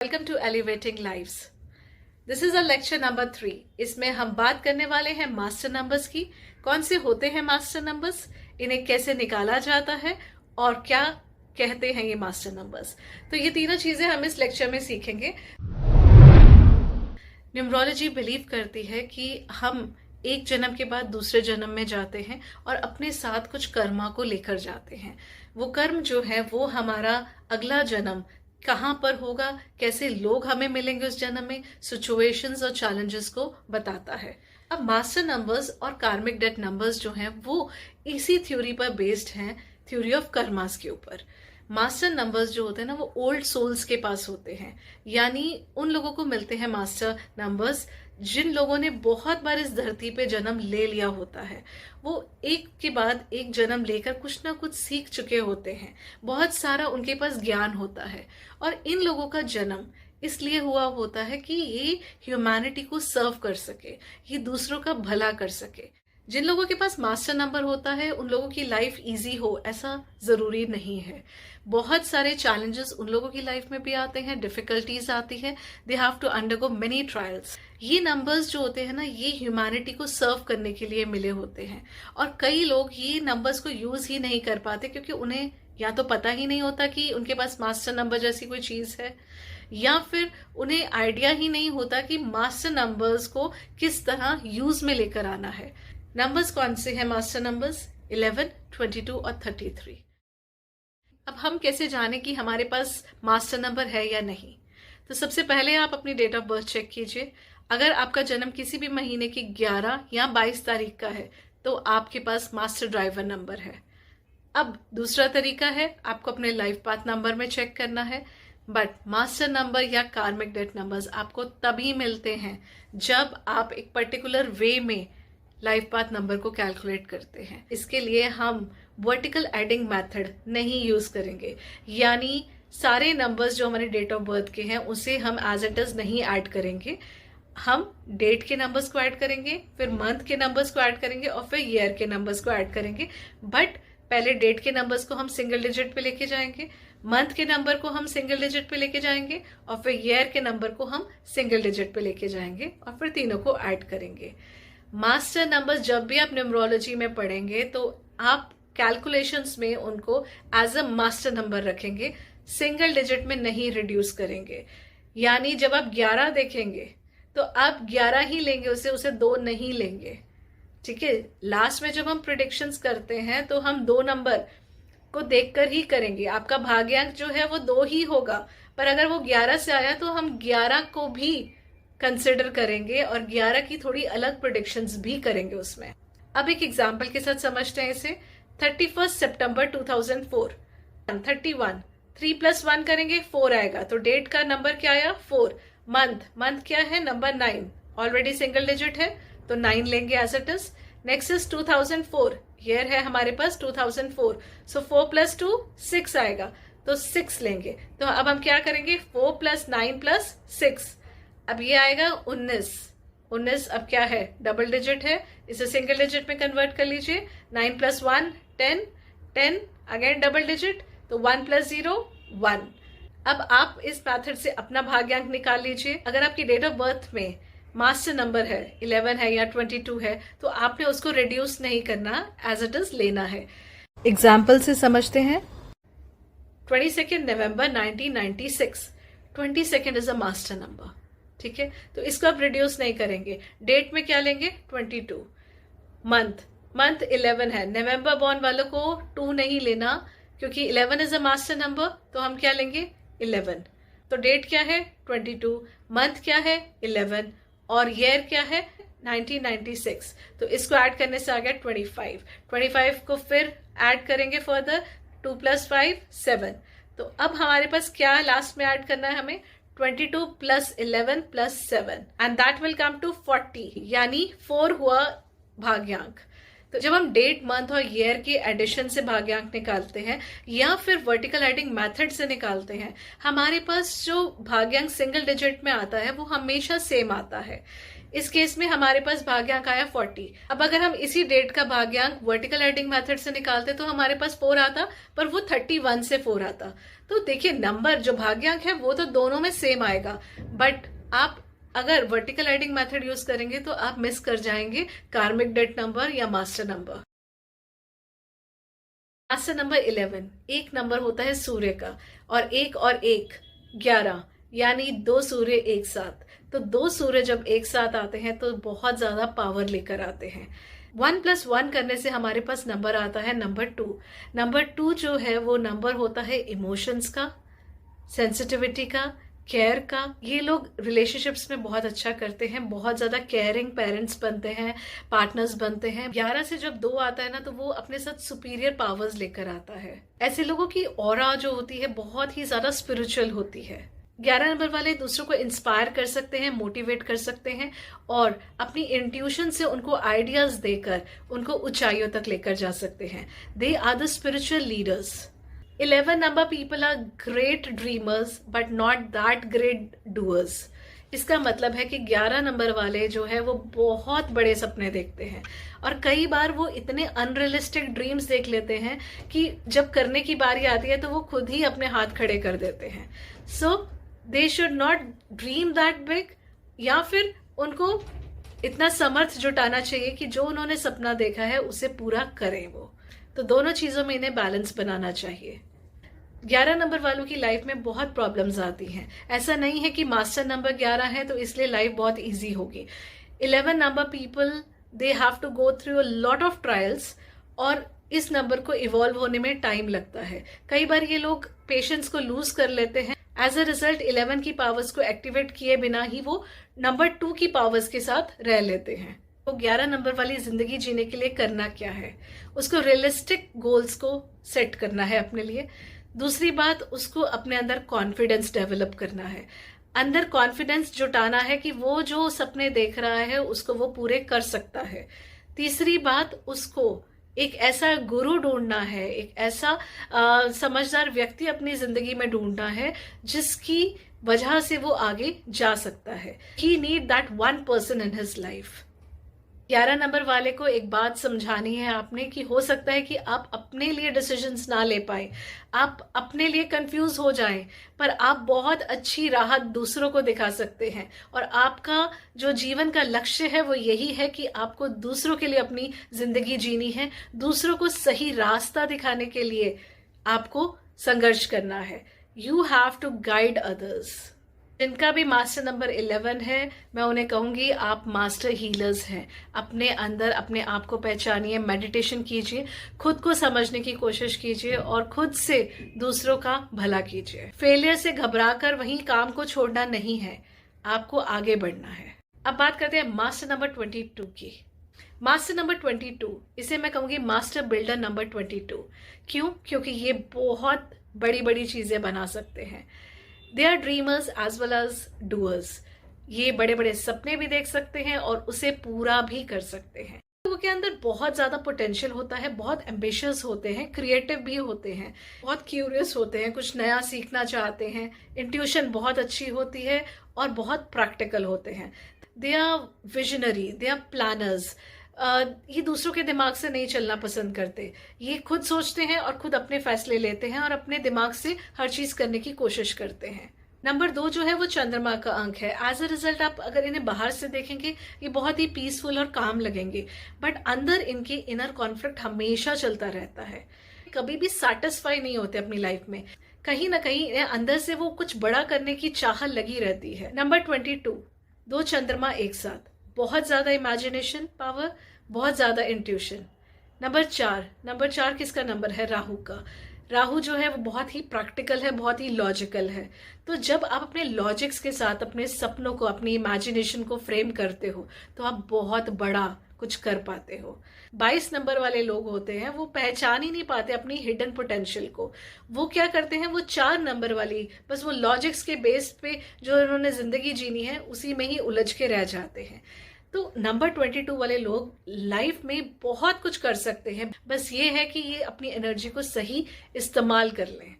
Welcome to elevating lives. This is a lecture number 3। इसमें हम बात करने वाले हैं मास्टर नंबर्स की। कौन से होते हैं मास्टर नंबर्स, इन्हें कैसे निकाला जाता है और क्या कहते हैं ये मास्टर नंबर्स। तो ये तीनों चीजें हम इस लेक्चर में सीखेंगे। न्यूमरोलॉजी बिलीव करती है कि हम एक जन्म के बाद दूसरे जन्म में जाते हैं और अपने साथ कुछ कर्मा को लेकर जाते हैं। वो कर्म जो है वो हमारा अगला जन्म कहाँ पर होगा, कैसे लोग हमें मिलेंगे उस जन्म में, सिचुएशंस और चैलेंजेस को बताता है। अब मास्टर नंबर्स और कार्मिक डेथ नंबर्स जो हैं वो इसी थ्योरी पर बेस्ड हैं, थ्योरी ऑफ कर्मास के ऊपर। मास्टर नंबर्स जो होते हैं ना वो ओल्ड सोल्स के पास होते हैं, यानी उन लोगों को मिलते हैं मास्टर नंबर्स जिन लोगों ने बहुत बार इस धरती पे जन्म ले लिया होता है। वो एक के बाद एक जन्म लेकर कुछ ना कुछ सीख चुके होते हैं, बहुत सारा उनके पास ज्ञान होता है। और इन लोगों का जन्म इसलिए हुआ होता है कि ये ह्यूमैनिटी को सर्व कर सके, ये दूसरों का भला कर सके। जिन लोगों के पास मास्टर नंबर होता है उन लोगों की लाइफ इजी हो ऐसा जरूरी नहीं है। बहुत सारे चैलेंजेस उन लोगों की लाइफ में भी आते हैं, डिफिकल्टीज आती है, they have to undergo many trials. ये नंबर्स जो होते हैं ना ये ह्यूमैनिटी को सर्व करने के लिए मिले होते हैं। और कई लोग ये नंबर्स को यूज ही नहीं कर पाते क्योंकि उन्हें या तो पता ही नहीं होता कि उनके पास मास्टर नंबर जैसी कोई चीज है, या फिर उन्हें आइडिया ही नहीं होता कि मास्टर नंबर्स को किस तरह यूज में लेकर आना है। नंबर्स कौन से हैं मास्टर नंबर्स? 11, 22 और 33। अब हम कैसे जाने कि हमारे पास मास्टर नंबर है या नहीं? तो सबसे पहले आप अपनी डेट ऑफ बर्थ चेक कीजिए। अगर आपका जन्म किसी भी महीने की 11 या 22 तारीख का है तो आपके पास मास्टर ड्राइवर नंबर है। अब दूसरा तरीका है, आपको अपने लाइफ पाथ नंबर में चेक करना है। बट मास्टर नंबर या कार्मिक डेथ नंबर्स आपको तभी मिलते हैं जब आप एक पर्टिकुलर वे में लाइफ पाथ नंबर को कैलकुलेट करते हैं। इसके लिए हम वर्टिकल एडिंग मेथड नहीं यूज करेंगे, यानी सारे नंबर्स जो हमारे डेट ऑफ बर्थ के हैं उसे हम एज इट इज नहीं ऐड करेंगे। हम डेट के नंबर्स को ऐड करेंगे, फिर मंथ के नंबर्स को ऐड करेंगे और फिर ईयर के नंबर्स को ऐड करेंगे। बट पहले डेट के नंबर्स को हम सिंगल डिजिट पे लेके जाएंगे, मंथ के नंबर को हम सिंगल डिजिट पे लेके जाएंगे और फिर ईयर के नंबर को हम सिंगल डिजिट पे लेके जाएंगे और फिर तीनों को ऐड करेंगे। मास्टर नंबर्स जब भी आप न्यूमरोलॉजी में पढ़ेंगे तो आप कैलकुलेशंस में उनको एज अ मास्टर नंबर रखेंगे, सिंगल डिजिट में नहीं रिड्यूस करेंगे। यानी जब आप 11 देखेंगे तो आप 11 ही लेंगे, उसे 2 नहीं लेंगे। ठीक है, लास्ट में जब हम प्रिडिक्शंस करते हैं तो हम 2 नंबर को देखकर ही करेंगे। आपका भाग्यांक जो है वो 2 ही होगा, पर अगर वो 11 से आया तो हम 11 को भी कंसिडर करेंगे और 11 की थोड़ी अलग प्रेडिक्शंस भी करेंगे उसमें। अब एक एग्जांपल के साथ समझते हैं इसे। 31 सितंबर 2004, 31, 3 + 1 करेंगे 4 आएगा, तो डेट का नंबर क्या आया? 4। मंथ क्या है? नंबर 9, ऑलरेडी सिंगल डिजिट है तो 9 लेंगे as it is. Next is 2004, year है हमारे पास 2004, सो 4 + 2 6 आएगा तो 6 लेंगे। तो अब हम क्या करेंगे? 4 + 9 + 6, अब ये आएगा 19। अब क्या है? डबल डिजिट है, इसे सिंगल डिजिट में कन्वर्ट कर लीजिए। 9 + 1 10, 10 अगेन डबल डिजिट, तो 1 + 0 1। अब आप इस मेथड से अपना भाग्यांक निकाल लीजिए। अगर आपकी डेट ऑफ बर्थ में मास्टर नंबर है 11 है या 22 है तो आपने उसको रिड्यूस नहीं करना, एज इट इज लेना है। एग्जाम्पल से समझते हैं। 22 नवंबर 1996, 22 इज अ मास्टर नंबर। ठीक है, तो इसको आप रिड्यूस नहीं करेंगे। डेट में क्या लेंगे? 22। मंथ 11 है, नवंबर बॉर्न वालों को 2 नहीं लेना क्योंकि 11 इज अ मास्टर नंबर, तो हम क्या लेंगे? 11। तो डेट क्या है? 22, मंथ क्या है? 11 और ईयर क्या है? 1996, तो इसको ऐड करने से आ गया 25। 25 को फिर ऐड करेंगे फर्दर, 2 + 5 7। तो अब हमारे पास क्या लास्ट में ऐड करना है हमें? 22 + 11 + 7 and that will come to 40, यानी 4 हुआ भाग्यांक। तो जब हम डेट, मंथ और ईयर के एडिशन से भाग्यांक निकालते हैं या फिर वर्टिकल एडिंग मेथड से निकालते हैं, हमारे पास जो भाग्यांक सिंगल डिजिट में आता है वो हमेशा सेम आता है। इस केस में हमारे पास भाग्यांक आया 40। अब अगर हम इसी डेट का भाग्यांक वर्टिकल एडिंग मेथड से निकालते तो हमारे पास 4 आता, पर वो 31 से 4 आता। तो देखिए नंबर जो भाग्यांक है वो तो दोनों में सेम आएगा, बट आप अगर वर्टिकल एडिंग मेथड यूज करेंगे तो आप मिस कर जाएंगे कार्मिक डेट नंबर या मास्टर नंबर। मास्टर नंबर 11 एक नंबर होता है सूर्य का, और एक 11, यानी 2 सूर्य एक साथ। तो 2 सूर्य जब एक साथ आते हैं तो बहुत ज्यादा पावर लेकर आते हैं। 1 + 1 करने से हमारे पास नंबर आता है नंबर 2। नंबर 2 जो है वो नंबर होता है इमोशंस का, सेंसिटिविटी का, केयर का। ये लोग रिलेशनशिप्स में बहुत अच्छा करते हैं, बहुत ज्यादा केयरिंग पेरेंट्स बनते हैं, पार्टनर्स बनते हैं। 11 से जब 2 आता है ना तो वो अपने साथ सुपीरियर पावर्स लेकर आता है। ऐसे लोगों की ऑरा जो होती है बहुत ही ज्यादा स्पिरिचुअल होती है। 11 नंबर वाले दूसरों को इंस्पायर कर सकते हैं, मोटिवेट कर सकते हैं, और अपनी इंट्यूशन से उनको आइडियाज देकर उनको ऊंचाइयों तक लेकर जा सकते हैं। They are the spiritual leaders. 11 number people are great dreamers but not that great doers. इसका मतलब है कि 11 नंबर वाले जो है वो बहुत बड़े सपने देखते हैं, और कई बार वो इतने अनरियलिस्टिक ड्रीम्स देख लेते हैं कि जब करने की बारी आती है तो वो खुद ही अपने हाथ खड़े कर देते हैं। So they should not dream that big, या फिर उनको इतना समर्थ जुटाना चाहिए कि जो उन्होंने सपना देखा है उसे पूरा करें वो। तो दोनों चीजों में इन्हें बैलेंस बनाना चाहिए। 11 नंबर वालों की लाइफ में बहुत प्रॉब्लम्स आती हैं। ऐसा नहीं है कि मास्टर नंबर 11 है तो इसलिए लाइफ बहुत इजी होगी। 11 number people they have to go through a lot of trials, और इस नंबर को इवॉल्व होने में टाइम लगता है। कई बार ये लोग पेशेंस को लूज कर लेते हैं। एज अ रिजल्ट 11 की पावर्स को एक्टिवेट किए बिना ही वो नंबर 2 की पावर्स के साथ रह लेते हैं। तो 11 नंबर वाली जिंदगी जीने के लिए करना क्या है? उसको रियलिस्टिक गोल्स को सेट करना है अपने लिए। दूसरी बात, उसको अपने अंदर कॉन्फिडेंस डेवलप करना है, अंदर कॉन्फिडेंस जुटाना है कि वो जो सपने देख रहा है उसको वो पूरे कर सकता है। तीसरी बात, उसको एक ऐसा गुरु ढूंढना है, एक ऐसा समझदार व्यक्ति अपनी जिंदगी में ढूंढना है जिसकी वजह से वो आगे जा सकता है। He need that one person in his life. 11 नंबर वाले को एक बात समझानी है आपने कि हो सकता है कि आप अपने लिए डिसीजंस ना ले पाए, आप अपने लिए कंफ्यूज हो जाएं, पर आप बहुत अच्छी राहत दूसरों को दिखा सकते हैं। और आपका जो जीवन का लक्ष्य है वो यही है कि आपको दूसरों के लिए अपनी जिंदगी जीनी है, दूसरों को सही रास्ता दिखाने के लिए आपको संघर्ष करना है। You have to guide others. जिनका भी मास्टर नंबर 11 है, मैं उन्हें कहूंगी आप मास्टर हीलर्स हैं। अपने अंदर अपने आप को पहचानिए, मेडिटेशन कीजिए, खुद को समझने की कोशिश कीजिए और खुद से दूसरों का भला कीजिए। फेलियर से घबराकर वहीं काम को छोड़ना नहीं है, आपको आगे बढ़ना है। अब बात करते हैं मास्टर नंबर 22 की। मास्टर नंबर 22, इसे मैं कहूंगी मास्टर बिल्डर नंबर 22। क्यों? क्योंकि ये बहुत बड़ी बड़ी चीजें बना सकते हैं। They are dreamers as well as doers. ये बड़े बड़े सपने भी देख सकते हैं और उसे पूरा भी कर सकते हैं। लोगों के अंदर बहुत ज्यादा पोटेंशियल होता है, बहुत एम्बिशियस होते हैं, क्रिएटिव भी होते हैं, बहुत क्यूरियस होते हैं, कुछ नया सीखना चाहते हैं, इंट्यूशन बहुत अच्छी होती है और बहुत प्रैक्टिकल होते हैं। They are visionary, they are planners. ये दूसरों के दिमाग से नहीं चलना पसंद करते, ये खुद सोचते हैं और खुद अपने फैसले लेते हैं और अपने दिमाग से हर चीज करने की कोशिश करते हैं। नंबर 2 जो है वो चंद्रमा का अंक है। एज अ रिजल्ट आप अगर इन्हें बाहर से देखेंगे ये बहुत ही पीसफुल और काम लगेंगे, बट अंदर इनके इनर कॉन्फ्लिक्ट हमेशा चलता रहता है। कभी भी सेटिस्फाई नहीं होते अपनी लाइफ में, कहीं ना कहीं इन्हें अंदर से वो कुछ बड़ा करने की चाह लगी रहती है। नंबर 22, 2 चंद्रमा एक साथ, बहुत ज्यादा इमेजिनेशन पावर, बहुत ज्यादा इंट्यूशन। नंबर 4 किसका नंबर है? राहु का। राहु जो है वो बहुत ही प्रैक्टिकल है, बहुत ही लॉजिकल है। तो जब आप अपने लॉजिक्स के साथ अपने सपनों को, अपनी इमेजिनेशन को फ्रेम करते हो तो आप बहुत बड़ा कुछ कर पाते हो। 22 नंबर वाले लोग होते हैं वो पहचान ही नहीं पाते अपनी हिडन पोटेंशियल को। वो क्या करते हैं, वो 4 नंबर वाली बस वो लॉजिक्स के बेस पे जो उन्होंने जिंदगी जीनी है उसी में ही उलझ के रह जाते हैं। तो नंबर 22 वाले लोग लाइफ में बहुत कुछ कर सकते हैं, बस ये है कि ये अपनी एनर्जी को सही इस्तेमाल कर लें।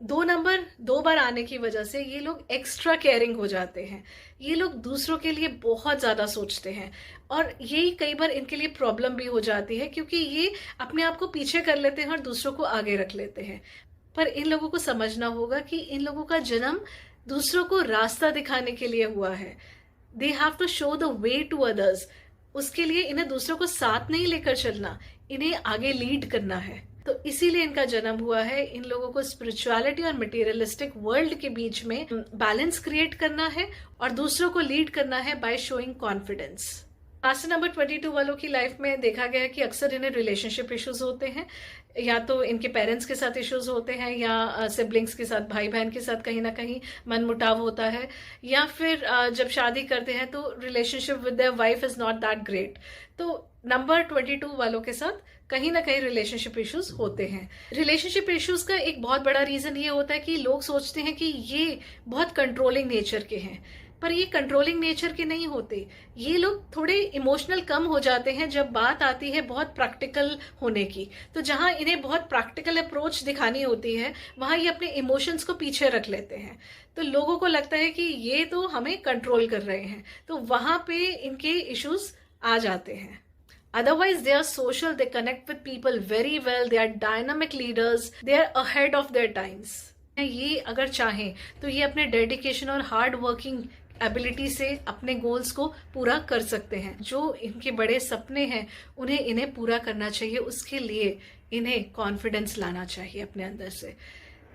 दो नंबर दो बार आने की वजह से ये लोग एक्स्ट्रा केयरिंग हो जाते हैं। ये लोग दूसरों के लिए बहुत ज़्यादा सोचते हैं और यही कई बार इनके लिए प्रॉब्लम भी हो जाती है, क्योंकि ये अपने आप को पीछे कर लेते हैं और दूसरों को आगे रख लेते हैं। पर इन लोगों को समझना होगा कि इन लोगों का जन्म दूसरों को रास्ता दिखाने के लिए हुआ है। They have to show the way to others. उसके लिए इन्हें दूसरों को साथ नहीं लेकर चलना, इन्हें आगे लीड करना है। तो इसीलिए इनका जन्म हुआ है। इन लोगों को स्पिरिचुअलिटी और मटेरियलिस्टिक वर्ल्ड के बीच में बैलेंस क्रिएट करना है और दूसरों को लीड करना है by showing confidence. Master number 22 वालों की लाइफ में देखा गया है कि अक्सर इन्हें रिलेशनशिप इश्यूज होते हैं, या तो इनके पेरेंट्स के साथ इश्यूज होते हैं, या सिबलिंग्स के साथ, भाई बहन के साथ कहीं ना कहीं मनमुटाव होता है, या फिर जब शादी करते हैं तो relationship with their wife is not that great. तो नंबर 22 वालों के साथ कहीं ना कहीं रिलेशनशिप इश्यूज होते हैं। रिलेशनशिप इश्यूज का एक बहुत बड़ा रीजन ये होता है कि लोग सोचते हैं कि ये बहुत कंट्रोलिंग नेचर के हैं, पर ये कंट्रोलिंग नेचर के नहीं होते। ये लोग थोड़े इमोशनल कम हो जाते हैं जब बात आती है बहुत प्रैक्टिकल होने की। तो जहां इन्हें बहुत प्रैक्टिकल अप्रोच दिखानी होती है, वहां ये अपने इमोशंस को पीछे रख लेते हैं। तो लोगों को लगता है कि ये तो हमें कंट्रोल कर रहे हैं, तो वहां पे इनके इश्यूज आ जाते हैं। Otherwise, they are social, they connect with people very well, they are dynamic leaders, they are ahead of their times. ये अगर चाहें तो ये अपने डेडिकेशन और हार्ड वर्किंग एबिलिटी से अपने गोल्स को पूरा कर सकते हैं। जो इनके बड़े सपने हैं उन्हें इन्हें पूरा करना चाहिए। उसके लिए इन्हें कॉन्फिडेंस लाना चाहिए अपने अंदर से।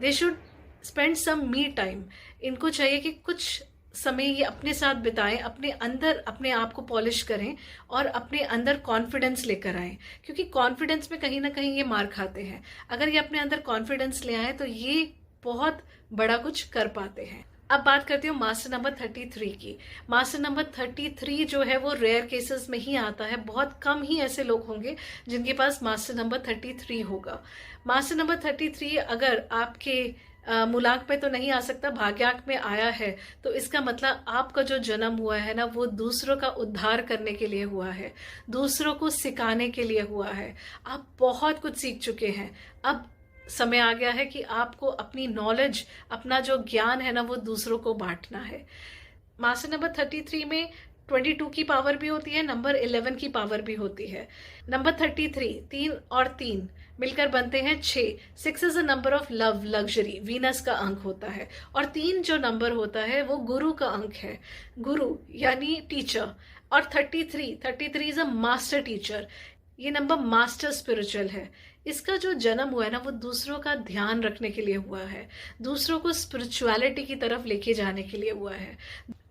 They should spend some me time. इनको चाहिए कि कुछ समय ये अपने साथ बिताएं, अपने अंदर अपने आप को पॉलिश करें और अपने अंदर कॉन्फिडेंस लेकर आएं, क्योंकि कॉन्फिडेंस में कहीं ना कहीं ये मार खाते हैं। अगर ये अपने अंदर कॉन्फिडेंस ले आए तो ये बहुत बड़ा कुछ कर पाते हैं। अब बात करती हूँ मास्टर नंबर 33 की। मास्टर नंबर 33 जो है वो रेयर केसेस में ही आता है। बहुत कम ही ऐसे लोग होंगे जिनके पास मास्टर नंबर 33 होगा। मास्टर नंबर 33 अगर आपके मूलांक में तो नहीं आ सकता, भाग्यांक में आया है, तो इसका मतलब आपका जो जन्म हुआ है ना, वो दूसरों का उद्धार करने के लिए हुआ है, दूसरों को सिखाने के लिए हुआ है। आप बहुत कुछ सीख चुके हैं। अब समय आ गया है कि आपको अपनी नॉलेज, अपना जो ज्ञान है ना, वो दूसरों को बांटना है। मास्टर नंबर 33 में 22 की पावर भी होती है, नंबर 11 की पावर भी होती है। नंबर 33 3 और 3 मिलकर बनते हैं 6। 6 is a number of love, luxury, Venus का अंक होता है। और 3 जो नंबर होता है वो गुरु का अंक है, गुरु यानी टीचर। और 33 इज अ मास्टर टीचर। ये नंबर मास्टर स्पिरिचुअल है। इसका जो जन्म हुआ है ना, वो दूसरों का ध्यान रखने के लिए हुआ है, दूसरों को स्पिरिचुअलिटी की तरफ लेके जाने के लिए हुआ है।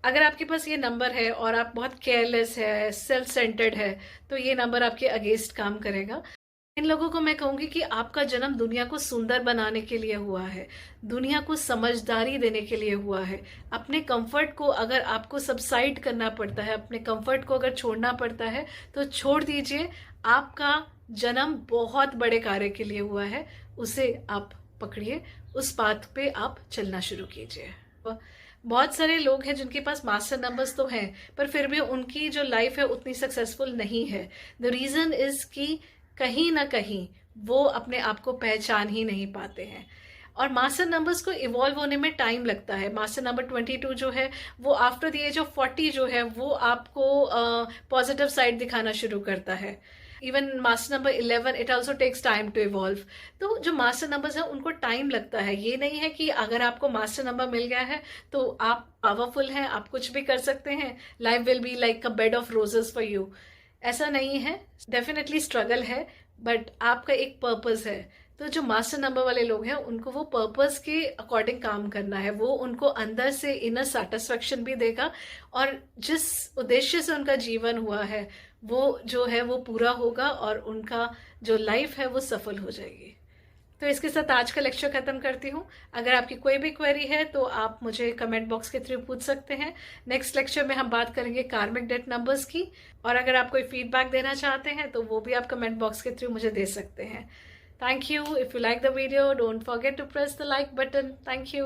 अगर आपके पास ये नंबर है और आप बहुत केयरलेस है, सेल्फ सेंटर्ड है, तो ये नंबर आपके अगेंस्ट काम करेगा। इन लोगों को मैं कहूंगी कि आपका जन्म दुनिया को सुंदर बनाने के लिए हुआ है, दुनिया को समझदारी देने के लिए हुआ है। अपने कंफर्ट को अगर आपको सबसाइड करना पड़ता है, अपने कंफर्ट को अगर छोड़ना पड़ता है, तो छोड़ दीजिए। आपका जन्म बहुत बड़े कार्य के लिए हुआ है, उसे आप पकड़िए, उस पाथ पे आप चलना शुरू कीजिए। बहुत सारे लोग हैं जिनके पास मास्टर नंबर्स तो हैं, पर फिर भी उनकी जो लाइफ है उतनी सक्सेसफुल नहीं है। द रीजन इज कि कहीं ना कहीं वो अपने आप को पहचान ही नहीं पाते हैं। और मास्टर नंबर्स को इवॉल्व होने में टाइम लगता है। मास्टर नंबर 22 जो है वो आफ्टर द एज ऑफ 40 जो है वो आपको पॉजिटिव साइड दिखाना शुरू करता है। Even master number 11 it also takes time to evolve. तो जो मास्टर नंबर्स हैं उनको टाइम लगता है। ये नहीं है कि अगर आपको मास्टर नंबर मिल गया है तो आप पावरफुल हैं, आप कुछ भी कर सकते हैं, life will be like a bed of roses for you. ऐसा नहीं है, डेफिनेटली स्ट्रगल है, बट आपका एक पर्पस है। तो जो मास्टर नंबर वाले लोग हैं उनको वो पर्पस के अकॉर्डिंग काम करना है, वो उनको अंदर से इनर सेटिस्फेक्शन भी देगा और जिस उद्देश्य से उनका जीवन हुआ है वो जो है वो पूरा होगा और उनका जो लाइफ है वो सफल हो जाएगी। तो इसके साथ आज का लेक्चर खत्म करती हूँ। अगर आपकी कोई भी क्वेरी है तो आप मुझे कमेंट बॉक्स के थ्रू पूछ सकते हैं। नेक्स्ट लेक्चर में हम बात करेंगे कार्मिक डेट नंबर्स की, और अगर आप कोई फीडबैक देना चाहते हैं तो वो भी आप कमेंट बॉक्स के थ्रू मुझे दे सकते हैं। Thank you. If you like the video, don't forget to press the like button. Thank you.